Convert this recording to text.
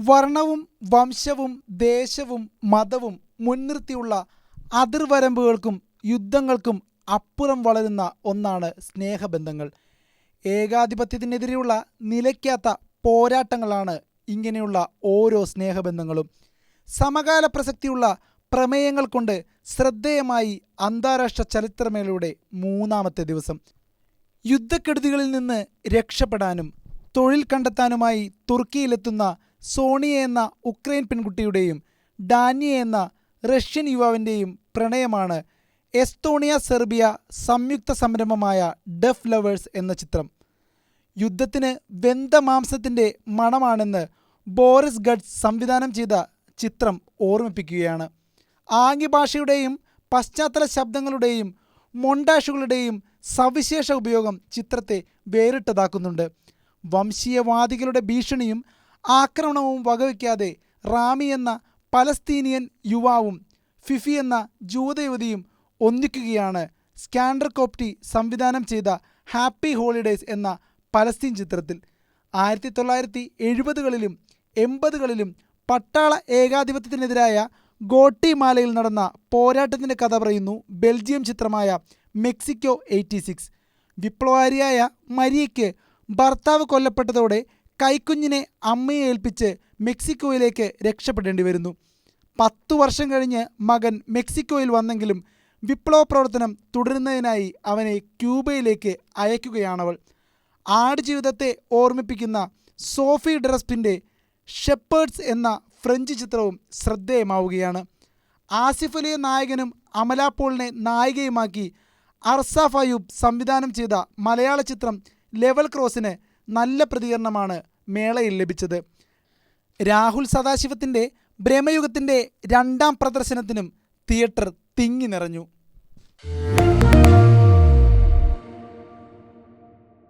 വർണ്ണവും വംശവും ദേശവും മതവും മുൻനിർത്തിയുള്ള അതിർവരമ്പുകൾക്കും യുദ്ധങ്ങൾക്കും അപ്പുറം വളരുന്ന ഒന്നാണ് സ്നേഹബന്ധങ്ങൾ. ഏകാധിപത്യത്തിനെതിരെയുള്ള നിലയ്ക്കാത്ത പോരാട്ടങ്ങളാണ് ഇങ്ങനെയുള്ള ഓരോ സ്നേഹബന്ധങ്ങളും. സമകാല പ്രസക്തിയുള്ള പ്രമേയങ്ങൾ കൊണ്ട് ശ്രദ്ധേയമായി അന്താരാഷ്ട്ര ചലച്ചിത്രമേളയുടെ മൂന്നാമത്തെ ദിവസം. യുദ്ധക്കെടുതികളിൽ നിന്ന് രക്ഷപ്പെടാനും തൊഴിൽ കണ്ടെത്താനുമായി തുർക്കിയിലെത്തുന്ന സോണിയ എന്ന ഉക്രൈൻ പെൺകുട്ടിയുടെയും ഡാനിയ എന്ന റഷ്യൻ യുവാവിൻ്റെയും പ്രണയമാണ് എസ്തോണിയ സെർബിയ സംയുക്ത സംരംഭമായ ഡെഫ് ലവേഴ്സ് എന്ന ചിത്രം. യുദ്ധത്തിന് വെന്ത മാംസത്തിൻ്റെ മണമാണെന്ന് ബോറിസ് ഗഡ്സ് സംവിധാനം ചെയ്ത ചിത്രം ഓർമ്മിപ്പിക്കുകയാണ്. ആംഗ്യഭാഷയുടെയും പശ്ചാത്തല ശബ്ദങ്ങളുടെയും മൊണ്ടാഷുകളുടെയും സവിശേഷ ഉപയോഗം ചിത്രത്തെ വേറിട്ടതാക്കുന്നുണ്ട്. വംശീയവാദികളുടെ ഭീഷണിയും ആക്രമണവും വകവയ്ക്കാതെ റാമി എന്ന പലസ്തീനിയൻ യുവാവും ഫിഫി എന്ന ജൂതയുവതിയും ഒന്നിക്കുകയാണ് സ്കാൻഡർ കോപ്റ്റി സംവിധാനം ചെയ്ത ഹാപ്പി ഹോളിഡേയ്സ് എന്ന പലസ്തീൻ ചിത്രത്തിൽ. 1970കളിലും 80കളിലും പട്ടാള ഏകാധിപത്യത്തിനെതിരായ ഗോട്ടിമാലയിൽ നടന്ന പോരാട്ടത്തിൻ്റെ കഥ പറയുന്നു ബെൽജിയം ചിത്രമായ മെക്സിക്കോ 86. വിപ്ലവകാരിയായ മരിയയ്ക്ക് ഭർത്താവ് കൊല്ലപ്പെട്ടതോടെ കൈക്കുഞ്ഞിനെ അമ്മയെ ഏൽപ്പിച്ച് മെക്സിക്കോയിലേക്ക് രക്ഷപ്പെടേണ്ടി വരുന്നു. 10 വർഷം കഴിഞ്ഞ് മകൻ മെക്സിക്കോയിൽ വന്നെങ്കിലും വിപ്ലവ പ്രവർത്തനം തുടരുന്നതിനായി അവനെ ക്യൂബയിലേക്ക് അയക്കുകയാണവൾ. ആടുജീവിതത്തെ ഓർമ്മിപ്പിക്കുന്ന സോഫി ഡെറസ്പിൻ്റെ ഷെപ്പേർഡ്സ് എന്ന ഫ്രഞ്ച് ചിത്രവും ശ്രദ്ധേയമാവുകയാണ്. ആസിഫ് അലിയെ നായകനും അമല പോളിനെ നായികയുമാക്കി അർസാഫ് അയൂബ് സംവിധാനം ചെയ്ത മലയാള ചിത്രം ലെവൽ ക്രോസിന് നല്ല പ്രതികരണമാണ് മേളയിൽ ലഭിച്ചത്. രാഹുൽ സദാശിവത്തിൻ്റെ ഭ്രമയുഗത്തിൻ്റെ 2ാം പ്രദർശനത്തിനും തിയേറ്റർ തിങ്ങി നിറഞ്ഞു.